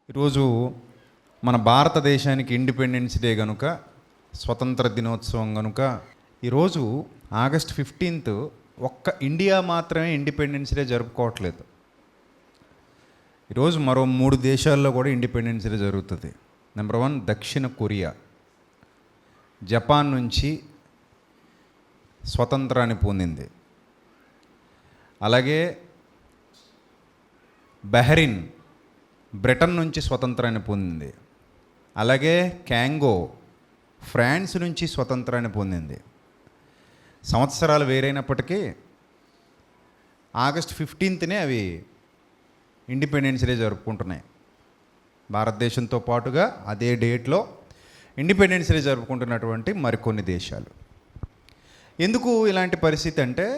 ఈరోజు మన భారతదేశానికి ఇండిపెండెన్స్ డే కనుక, స్వతంత్ర దినోత్సవం కనుక, ఈరోజు ఆగస్ట్ 15th ఒక్క ఇండియా మాత్రమే ఇండిపెండెన్స్ డే జరుపుకోవట్లేదు. ఈరోజు మరో 3 దేశాల్లో కూడా ఇండిపెండెన్స్ డే జరుగుతుంది. నెంబర్ 1 దక్షిణ కొరియా, జపాన్ నుంచి స్వతంత్రాన్ని పొందింది. అలాగే బహ్రెయిన్ బ్రిటన్ నుంచి స్వతంత్రాన్ని పొందింది. అలాగే కాంగో ఫ్రాన్స్ నుంచి స్వతంత్రాన్ని పొందింది. సంవత్సరాలు వేరైనప్పటికీ ఆగస్ట్ 15th అవి ఇండిపెండెన్స్ డే జరుపుకుంటున్నాయి. భారతదేశంతో పాటుగా అదే డేట్లో ఇండిపెండెన్స్ డే జరుపుకుంటున్నటువంటి మరికొన్ని దేశాలు. ఎందుకు ఇలాంటి పరిస్థితి అంటే,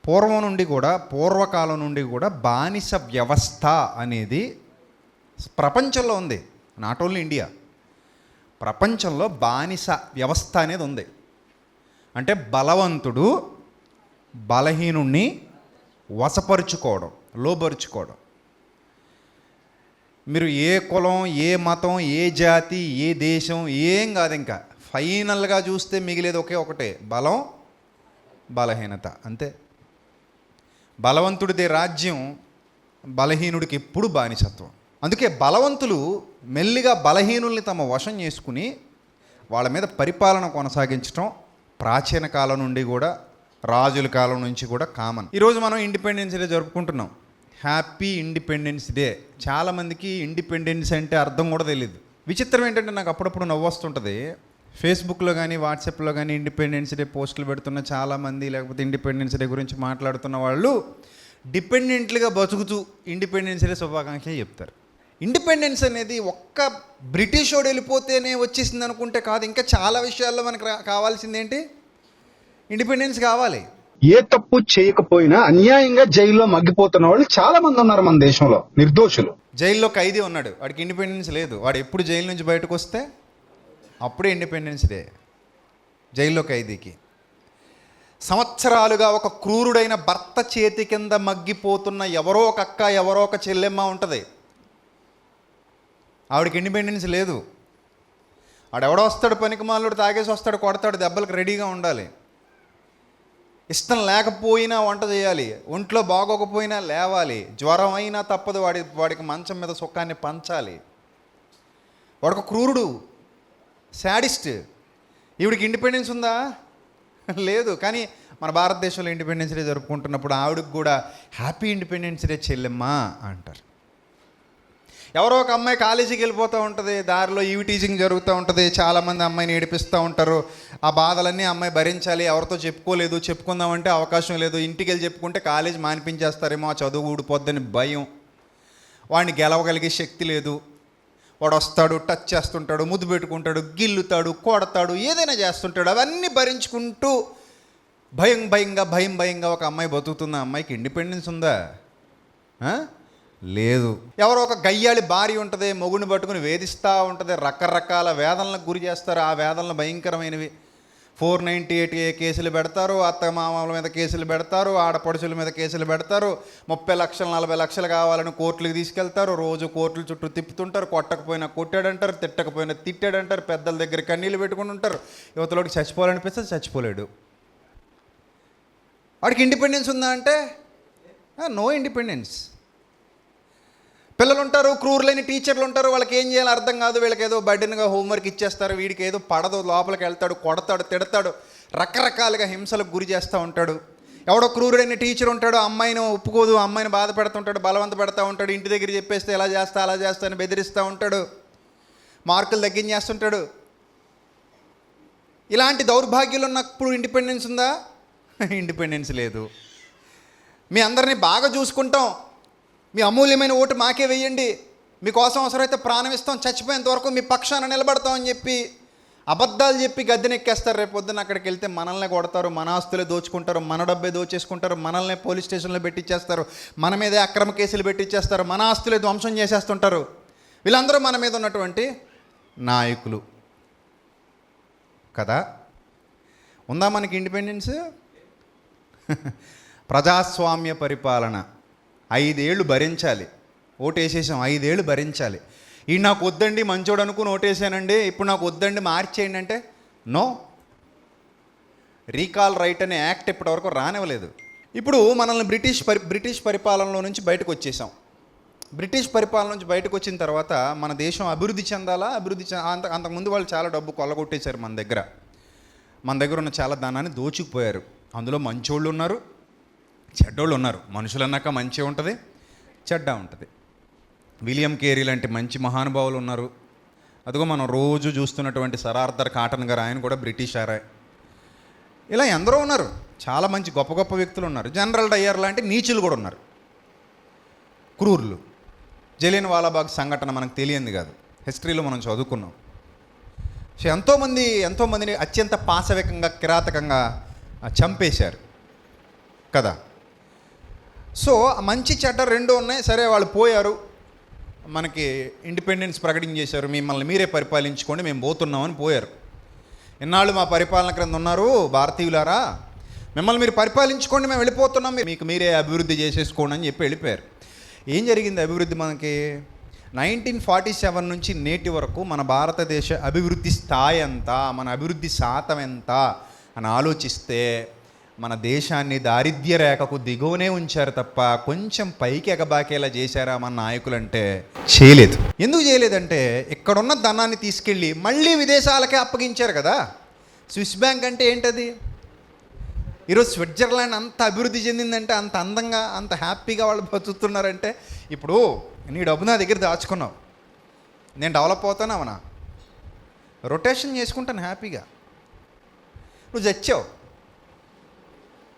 పూర్వకాలం నుండి కూడా బానిస వ్యవస్థ అనేది ప్రపంచంలో ఉంది. నాట్ ఓన్లీ ఇండియా, ప్రపంచంలో బానిస వ్యవస్థ అనేది ఉంది. అంటే బలవంతుడు బలహీనుణ్ణి వశపరుచుకోవడం, లోబరుచుకోవడం. మీరు ఏ కులం, ఏ మతం, ఏ జాతి, ఏ దేశం ఏం కాదు, ఇంకా ఫైనల్గా చూస్తే మిగిలేది ఒకటే, బలం, బలహీనత, అంతే. బలవంతుడిదే రాజ్యం, బలహీనుడికి ఎప్పుడు బానిసత్వం. అందుకే బలవంతులు మెల్లిగా బలహీనుల్ని తమ వశం చేసుకుని వాళ్ళ మీద పరిపాలన కొనసాగించడం ప్రాచీన కాలం నుండి కూడా, రాజుల కాలం నుంచి కూడా కామన్. ఈరోజు మనం ఇండిపెండెన్స్ డే జరుపుకుంటున్నాం. Happy independence day. చాలామందికి ఇండిపెండెన్స్ అంటే అర్థం కూడా తెలియదు. విచిత్రం ఏంటంటే, నాకు అప్పుడప్పుడు నవ్వు వస్తుంటుంది. ఫేస్బుక్లో కానీ వాట్సాప్లో కానీ ఇండిపెండెన్స్ డే పోస్టులు పెడుతున్న చాలామంది, లేకపోతే ఇండిపెండెన్స్ డే గురించి మాట్లాడుతున్న వాళ్ళు డిపెండెంట్లుగా బతుకుతూ ఇండిపెండెన్స్ డే శుభాకాంక్షలు చెప్తారు. ఇండిపెండెన్స్ అనేది ఒక్క బ్రిటిష్ వాడు వెళ్ళిపోతేనే వచ్చేసింది అనుకుంటే కాదు. ఇంకా చాలా విషయాల్లో మనకు కావాల్సింది ఏంటి? ఇండిపెండెన్స్ కావాలి. ఏ తప్పు చేయకపోయినా అన్యాయంగా జైల్లో మగ్గిపోతున్న వాళ్ళు చాలా మంది ఉన్నారు మన దేశంలో, నిర్దోషులు. జైల్లో ఖైదీ ఉన్నాడు, వాడికి ఇండిపెండెన్స్ లేదు. వాడు ఎప్పుడు జైలు నుంచి బయటకు వస్తే అప్పుడే ఇండిపెండెన్స్ డే జైల్లో ఖైదీకి. సంవత్సరాలుగా ఒక క్రూరుడైన భర్త చేతి కింద మగ్గిపోతున్న ఎవరో ఒక అక్క, ఎవరో ఒక చెల్లెమ్మ ఉంటుంది, ఆవిడకి ఇండిపెండెన్స్ లేదు. ఆడెవడో వస్తాడు, పనికిమాలుడు, తాగేసి వస్తాడు, కొడతాడు, దెబ్బలకు రెడీగా ఉండాలి. ఇష్టం లేకపోయినా వంట చేయాలి, ఒంట్లో బాగోకపోయినా లేవాలి, జ్వరం అయినా తప్పదు, వాడికి మంచం మీద సుఖాన్ని పంచాలి. వాడికి క్రూరుడు, శాడిస్ట్. ఈవిడికి ఇండిపెండెన్స్ ఉందా? లేదు. కానీ మన భారతదేశంలో ఇండిపెండెన్స్ డే జరుపుకుంటున్నప్పుడు ఆవిడకి కూడా హ్యాపీ ఇండిపెండెన్స్ డే చెల్లెమ్మా అంటారు. ఎవరో ఒక అమ్మాయి కాలేజీకి వెళ్ళిపోతూ ఉంటుంది, దారిలో ఈవి టీచింగ్ జరుగుతూ ఉంటుంది, చాలామంది అమ్మాయిని ఏడిపిస్తూ ఉంటారు. ఆ బాధలన్నీ అమ్మాయి భరించాలి. ఎవరితో చెప్పుకోలేదు, చెప్పుకుందామంటే అవకాశం లేదు. ఇంటికి వెళ్ళి చెప్పుకుంటే కాలేజీ మానిపించేస్తారేమో, ఆ చదువు ఊడిపోద్దని భయం. వాడిని గెలవగలిగే శక్తి లేదు. వాడు వస్తాడు, టచ్ చేస్తుంటాడు, ముద్దు పెట్టుకుంటాడు, గిల్లుతాడు, కొడతాడు, ఏదైనా చేస్తుంటాడు. అవన్నీ భరించుకుంటూ భయంగా ఒక అమ్మాయి బతుకుతున్న అమ్మాయికి ఇండిపెండెన్స్ ఉందా? లేదు. ఎవరో ఒక గయ్యాళి భార్య ఉంటుంది, మొగుడిని పట్టుకుని వేధిస్తూ ఉంటుంది, రకరకాల వేదనలకు గురి చేస్తారు. ఆ వేదనలు భయంకరమైనవి. 498 కేసులు పెడతారు, అత్తమామల మీద కేసులు పెడతారు, ఆడపడుచుల మీద కేసులు పెడతారు, 30 లక్షలు 40 లక్షలు కావాలని కోర్టులకు తీసుకెళ్తారు. రోజు కోర్టుల చుట్టూ తిప్పుతుంటారు. కొట్టకపోయినా కొట్టాడంటారు, తిట్టకపోయినా తిట్టాడంటారు, పెద్దల దగ్గర కన్నీళ్ళు పెట్టుకుని ఉంటారు. యువతలోకి చచ్చిపోవాలనిపిస్తే చచ్చిపోలేడు. వాడికి ఇండిపెండెన్స్ ఉందా అంటే నో ఇండిపెండెన్స్. పిల్లలు ఉంటారు, క్రూరులైన టీచర్లు ఉంటారు, వాళ్ళకి ఏం చేయాలో అర్థం కాదు. వీళ్ళకి ఏదో బర్డెన్గా హోంవర్క్ ఇచ్చేస్తారు, వీడికి ఏదో పడదు, లోపలికి వెళ్తాడు, కొడతాడు, తిడతాడు, రకరకాలుగా హింసలకు గురి చేస్తూ ఉంటాడు. ఎవడో క్రూరుడైన టీచర్ ఉంటాడు, అమ్మాయిని ఒప్పుకోదు, అమ్మాయిని బాధ పెడుతుంటాడు, బలవంత పెడతా ఉంటాడు, ఇంటి దగ్గర చెప్పేస్తే ఎలా చేస్తా అలా చేస్తా అని బెదిరిస్తూ ఉంటాడు, మార్కులు తగ్గించేస్తుంటాడు. ఇలాంటి దౌర్భాగ్యాలు ఉన్నప్పుడు ఇండిపెండెన్స్ ఉందా? ఇండిపెండెన్స్ లేదు. మీ అందరినీ బాగా చూసుకుంటాం, మీ అమూల్యమైన ఓటు మాకే వేయండి, మీకోసం అవసరమైతే ప్రాణం ఇస్తాం, చచ్చిపోయేంత వరకు మీ పక్షాన నిలబడతామని చెప్పి అబద్ధాలు చెప్పి గద్దెనెక్కేస్తారు. రేపు పొద్దున్న అక్కడికి వెళ్తే మనల్ని కొడతారు, మన ఆస్తులే దోచుకుంటారు, మన డబ్బే దోచేసుకుంటారు, మనల్ని పోలీస్ స్టేషన్లో పెట్టించేస్తారు, మన మీదే అక్రమ కేసులు పెట్టించేస్తారు, మన ఆస్తులే ధ్వంసం చేసేస్తుంటారు. వీళ్ళందరూ మన మీద ఉన్నటువంటి నాయకులు కదా. ఉందా మనకి ఇండిపెండెన్స్? ప్రజాస్వామ్య పరిపాలన 5 ఏళ్ళు భరించాలి. ఓటేసేసాం, 5 ఏళ్ళు భరించాలి. ఈ నాకు వద్దండి మంచోడు అనుకుని ఓటేసానండి, ఇప్పుడు నాకు వద్దండి మార్చేయండి అంటే నో. రీకాల్ రైట్ అనే యాక్ట్ ఇప్పటివరకు రానివ్వలేదు. ఇప్పుడు మనల్ని బ్రిటిష్ పరిపాలనలో నుంచి బయటకు వచ్చేసాం. బ్రిటిష్ పరిపాలన నుంచి బయటకు వచ్చిన తర్వాత మన దేశం అభివృద్ధి చెందాలా? అంతకుముందు వాళ్ళు చాలా డబ్బు కొల్లగొట్టేశారు మన దగ్గర ఉన్న చాలా ధనాన్ని దోచుకుపోయారు. అందులో మంచోళ్ళు ఉన్నారు, చెడ్డోళ్ళు ఉన్నారు. మనుషులన్నాక మంచి ఉంటుంది, చెడ్డ ఉంటుంది. విలియం కేరీ లాంటి మంచి మహానుభావులు ఉన్నారు. అదిగో మనం రోజు చూస్తున్నటువంటి సర్ ఆర్థర్ కాటన్ గారు, ఆయన కూడా బ్రిటిష్ ఆరాయ్. ఇలా ఎందరో ఉన్నారు, చాలా మంచి గొప్ప గొప్ప వ్యక్తులు ఉన్నారు. జనరల్ డయ్యర్ లాంటి నీచులు కూడా ఉన్నారు, క్రూరులు. జలియన్ వాలాబాగ్ సంఘటన మనకు తెలియంది కాదు, హిస్టరీలో మనం చదువుకున్నాం. సో ఎంతోమందిని అత్యంత పాశవికంగా, కిరాతకంగా చంపేశారు కదా. సో మంచి చెడ్డ రెండు ఉన్నాయి. సరే, వాళ్ళు పోయారు, మనకి ఇండిపెండెన్స్ ప్రకటించేశారు, మిమ్మల్ని మీరే పరిపాలించుకోండి, మేము పోతున్నామని పోయారు. ఇన్నాళ్ళు మా పరిపాలన క్రింద ఉన్నారు భారతీయులారా, మిమ్మల్ని మీరు పరిపాలించుకోండి, మేము వెళ్ళిపోతున్నాం, మీకు మీరే అభివృద్ధి చేసేసుకోండి అని చెప్పి వెళ్ళిపోయారు. ఏం జరిగింది అభివృద్ధి? మనకి 1947 నుంచి నేటి వరకు మన భారతదేశ అభివృద్ధి స్థాయి ఎంత, మన అభివృద్ధి శాతం ఎంత అని ఆలోచిస్తే మన దేశాన్ని దారిద్ర్య రేఖకు దిగువనే ఉంచారు తప్ప కొంచెం పైకి ఎగబాకేలా చేశారా మన నాయకులంటే చేయలేదు. ఎందుకు చేయలేదంటే ఇక్కడున్న ధనాన్ని తీసుకెళ్ళి మళ్ళీ విదేశాలకే అప్పగించారు కదా. స్విస్ బ్యాంక్ అంటే ఏంటది? ఈరోజు స్విట్జర్లాండ్ అంత అభివృద్ధి చెందిందంటే, అంత అందంగా, అంత హ్యాపీగా వాళ్ళు బతుకుతున్నారంటే, ఇప్పుడు నీ డబ్బు నా దగ్గర దాచుకున్నావు, నేను డెవలప్ అవుతాను అవునా, రొటేషన్ చేసుకుంటాను హ్యాపీగా. నువ్వు చచ్చావు,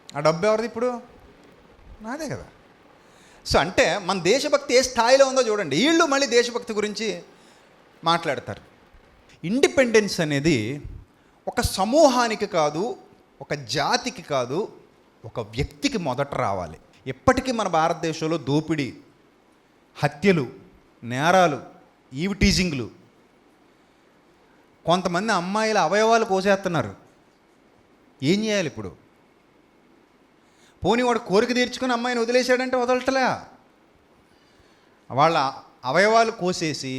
ఆ డబ్బు ఎవరిది ఇప్పుడు? నాదే కదా. సో అంటే మన దేశభక్తి ఏ స్థాయిలో ఉందో చూడండి. వీళ్ళు మళ్ళీ దేశభక్తి గురించి మాట్లాడతారు. ఇండిపెండెన్స్ అనేది ఒక సమూహానికి కాదు, ఒక జాతికి కాదు, ఒక వ్యక్తికి మొదట రావాలి. ఎప్పటికీ మన భారతదేశంలో దోపిడీ, హత్యలు, నేరాలు, ఈవ్ టీజింగ్లు, కొంతమంది అమ్మాయిల అవయవాలు కోసేస్తున్నారు. ఏం చేయాలి ఇప్పుడు? పోనీ వాడు కోరిక తీర్చుకుని అమ్మాయిని వదిలేశాడంటే వదలటలే. వాళ్ళ అవయవాలు కోసేసి,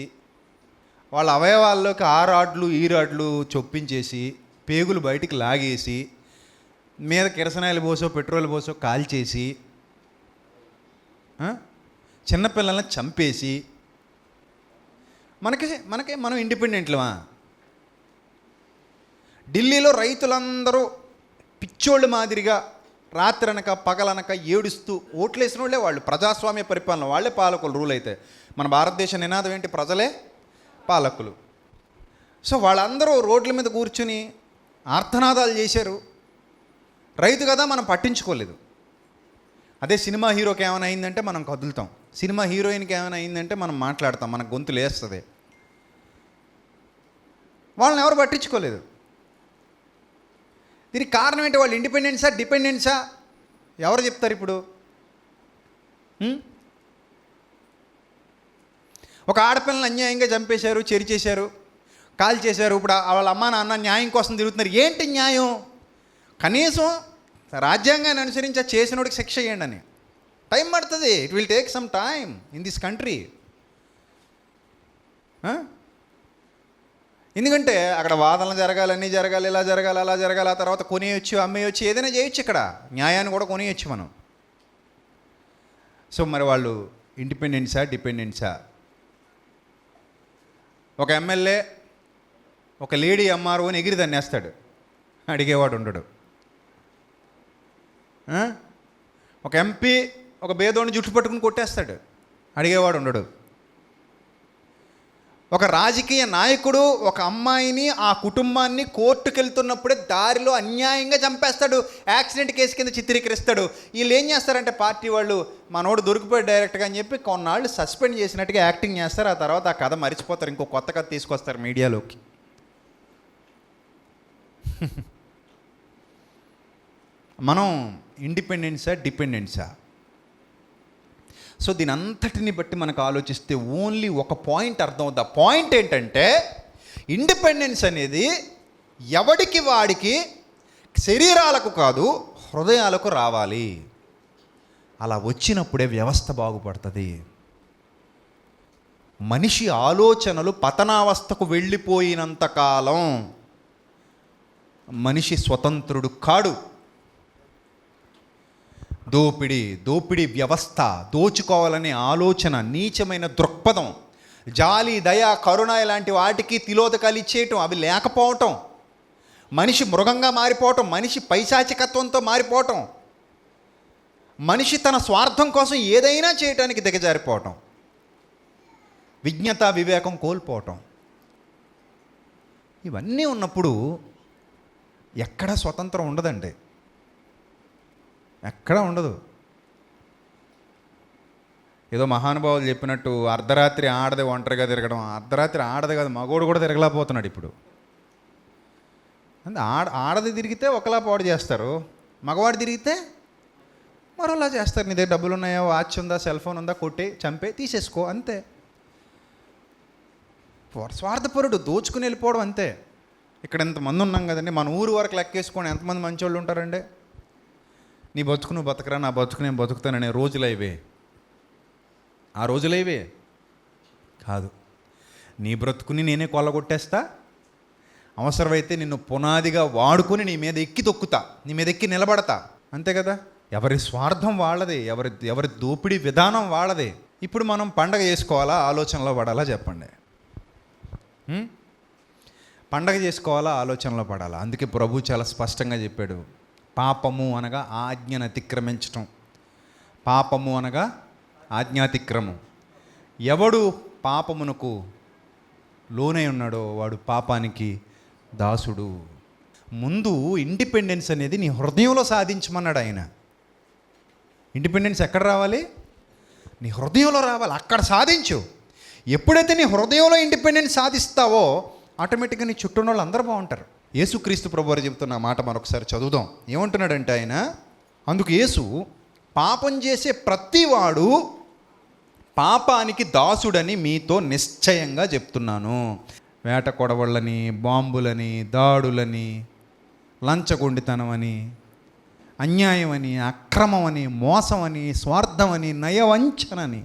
వాళ్ళ అవయవాల్లోకి ఆ రాడ్లు ఈ రాడ్లు చొప్పించేసి, పేగులు బయటికి లాగేసి, మీద కిరసనాయిలు పోసో పెట్రోల్ పోసో కాల్చేసి, చిన్నపిల్లల్ని చంపేసి మనం ఇండిపెండెంట్లమా? ఢిల్లీలో రైతులందరూ పిచ్చోళ్ళు మాదిరిగా రాత్రనక పగలనక ఏడుస్తూ ఓట్లేసిన వాళ్ళే వాళ్ళు. ప్రజాస్వామ్య పరిపాలన, వాళ్ళే పాలకులు. రూల్ అయితే మన భారతదేశ నినాదం ఏంటి? ప్రజలే పాలకులు. సో వాళ్ళందరూ రోడ్ల మీద కూర్చుని ఆర్తనాదాలు చేశారు. రైతు కదా, మనం పట్టించుకోలేదు. అదే సినిమా హీరోకి ఏమైనా అయిందంటే మనం కదులుతాం, సినిమా హీరోయిన్కి ఏమైనా అయిందంటే మనం మాట్లాడతాం, మన గొంతు లేస్తుంది. వాళ్ళని ఎవరు పట్టించుకోలేదు. దీనికి కారణం ఏంటి? వాళ్ళు ఇండిపెండెన్సా డిపెండెన్సా ఎవరు చెప్తారు ఇప్పుడు? ఒక ఆడపిల్లని అన్యాయంగా చంపేశారు, చెరిచేశారు, కాల్ చేశారు. ఇప్పుడు వాళ్ళ అమ్మ నాన్న న్యాయం కోసం తిరుగుతున్నారు. ఏంటి న్యాయం? కనీసం రాజ్యాంగాన్ని అనుసరించి చేసినోడికి శిక్ష చేయండి అని. టైం పడుతుంది. It will take some time in this country. ఎందుకంటే అక్కడ వాదనలు జరగాలి, అన్నీ జరగాలి, ఇలా జరగాలి, అలా జరగాలి, ఆ తర్వాత కొనేయచ్చు, అమ్మేయచ్చు, ఏదైనా చేయొచ్చు. ఇక్కడ న్యాయాన్ని కూడా కొనేయచ్చు మనం. సో మరి వాళ్ళు ఇండిపెండెన్సా డిపెండెన్సా? ఒక ఎమ్మెల్యే ఒక లేడీ ఎంఆర్ఓని ఎగిరి దన్నేస్తాడు, అడిగేవాడు ఉండడు. ఒక ఎంపీ ఒక బేదోడిని జుట్టు పట్టుకుని కొట్టేస్తాడు, అడిగేవాడు ఉండడు. ఒక రాజకీయ నాయకుడు ఒక అమ్మాయిని, ఆ కుటుంబాన్ని కోర్టుకు వెళ్తున్నప్పుడే దారిలో అన్యాయంగా చంపేస్తాడు, యాక్సిడెంట్ కేసు కింద చిత్రీకరిస్తాడు. వీళ్ళు ఏం చేస్తారంటే పార్టీ వాళ్ళు, మనోడు దొరికిపోయాడు డైరెక్ట్గా అని చెప్పి కొన్నాళ్ళు సస్పెండ్ చేసినట్టుగా యాక్టింగ్ చేస్తారు. ఆ తర్వాత ఆ కథ మర్చిపోతారు, ఇంకో కొత్త కథ తీసుకొస్తారు మీడియాలోకి. మనం ఇండిపెండెన్సా డిపెండెన్సా? సో దీని అంతటిని బట్టి మనకు ఆలోచిస్తే ఓన్లీ ఒక పాయింట్ అర్థమవుతుంది. ఆ పాయింట్ ఏంటంటే ఇండిపెండెన్స్ అనేది ఎవడికి వాడికి, శరీరాలకు కాదు హృదయాలకు రావాలి. అలా వచ్చినప్పుడే వ్యవస్థ బాగుపడుతుంది. మనిషి ఆలోచనలు పతనావస్థకు వెళ్ళిపోయినంత కాలం మనిషి స్వతంత్రుడు కాడు. దోపిడి వ్యవస్థ, దోచుకోవాలనే ఆలోచన, నీచమైన దృక్పథం, జాలి, దయ, కరుణ ఇలాంటి వాటికి తిలోదకాలు ఇచ్చేయటం, అవి లేకపోవటం, మనిషి మృగంగా మారిపోవటం, మనిషి పైశాచికత్వంతో మారిపోవటం, మనిషి తన స్వార్థం కోసం ఏదైనా చేయటానికి దిగజారిపోవటం, విజ్ఞత వివేకం కోల్పోవటం, ఇవన్నీ ఉన్నప్పుడు ఎక్కడ స్వతంత్రం ఉండదండి. ఎక్కడా ఉండదు. ఏదో మహానుభావులు చెప్పినట్టు అర్ధరాత్రి ఆడది ఒంటరిగా తిరగడం, అర్ధరాత్రి ఆడది కాదు మగోడు కూడా తిరగలేకపోతున్నాడు ఇప్పుడు. అంటే ఆడది తిరిగితే ఒకలా పాడు చేస్తారు, మగవాడు తిరిగితే మరోలా చేస్తారు. నీ దగ్గర డబ్బులు ఉన్నాయా, వాచ్ ఉందా, సెల్ ఫోన్ ఉందా, కొట్టి చంపే తీసేసుకో, అంతే. స్వార్థపరుడు, దోచుకుని వెళ్ళిపోవడం, అంతే. ఇక్కడ ఎంతమంది ఉన్నాం కదండి, మన ఊరు వరకు లెక్కేసుకొని ఎంతమంది మంచోళ్ళు ఉంటారండి. నీ బతుకు నువ్వు బతకరా, నా బతుకు నేను బతుకుతాననే రోజులైవే. ఆ రోజులైవే కాదు. నీ బ్రతుకుని నేనే కొల్లగొట్టేస్తా, అవసరమైతే నిన్ను పునాదిగా వాడుకొని నీ మీద ఎక్కి తొక్కుతా, నీ మీద ఎక్కి నిలబడతా, అంతే కదా. ఎవరి స్వార్థం వాళ్ళదే, ఎవరి దోపిడీ విధానం వాళ్ళదే. ఇప్పుడు మనం పండగ చేసుకోవాలా, ఆలోచనలో పడాలా చెప్పండి? పండగ చేసుకోవాలా, ఆలోచనలో పడాలా? అందుకే ప్రభు చాలా స్పష్టంగా చెప్పాడు, పాపము అనగా ఆజ్ఞను అతిక్రమించటం. పాపము అనగా ఆజ్ఞాతిక్రమం. ఎవడు పాపమునకు లోనై ఉన్నాడో వాడు పాపానికి దాసుడు. ముందు ఇండిపెండెన్స్ అనేది నీ హృదయంలో సాధించమన్నాడు ఆయన. ఇండిపెండెన్స్ ఎక్కడ రావాలి? నీ హృదయంలో రావాలి, అక్కడ సాధించు. ఎప్పుడైతే నీ హృదయంలో ఇండిపెండెన్స్ సాధిస్తావో ఆటోమేటిక్గా నీ చుట్టూ వాళ్ళు అందరూ బాగుంటారు. యేసుక్రీస్తు ప్రభువారు చెబుతున్న మాట మరొకసారి చదువుదాం. ఏమంటున్నాడంటే ఆయన, అందుకు యేసు, పాపం చేసే ప్రతివాడు పాపానికి దాసుడని మీతో నిశ్చయంగా చెప్తున్నాను. వేట కొడవళ్ళని, బాంబులని, దాడులని, లంచగొండితనమని, అన్యాయమని, అక్రమమని, మోసమని, స్వార్థమని, నయవంచనని,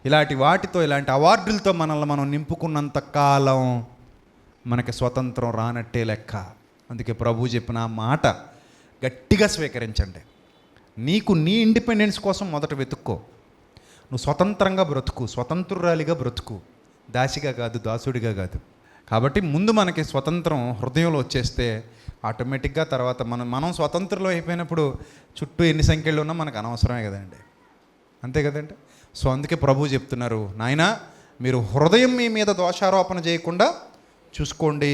ఇలాంటి వాటితో, ఇలాంటి అవార్డులతో మనల్ని మనం నింపుకున్నంత కాలం మనకి స్వతంత్రం రానట్టే లెక్క. అందుకే ప్రభు చెప్పిన మాట గట్టిగా స్వీకరించండి. నీకు నీ ఇండిపెండెన్స్ కోసం మొదట వెతుక్కో. నువ్వు స్వతంత్రంగా బ్రతుకు, స్వతంత్రురాలిగా బ్రతుకు, దాసిగా కాదు, దాసుడిగా కాదు. కాబట్టి ముందు మనకి స్వతంత్రం హృదయంలో వచ్చేస్తే ఆటోమేటిక్గా తర్వాత మనం స్వతంత్రంలో అయిపోయినప్పుడు చుట్టూ ఎన్ని సంఖ్యలు ఉన్నా మనకు అనవసరమే కదండి, అంతే కదండి. సో అందుకే ప్రభు చెప్తున్నారు, నాయనా మీరు హృదయం మీ మీద దోషారోపణ చేయకుండా చూసుకోండి,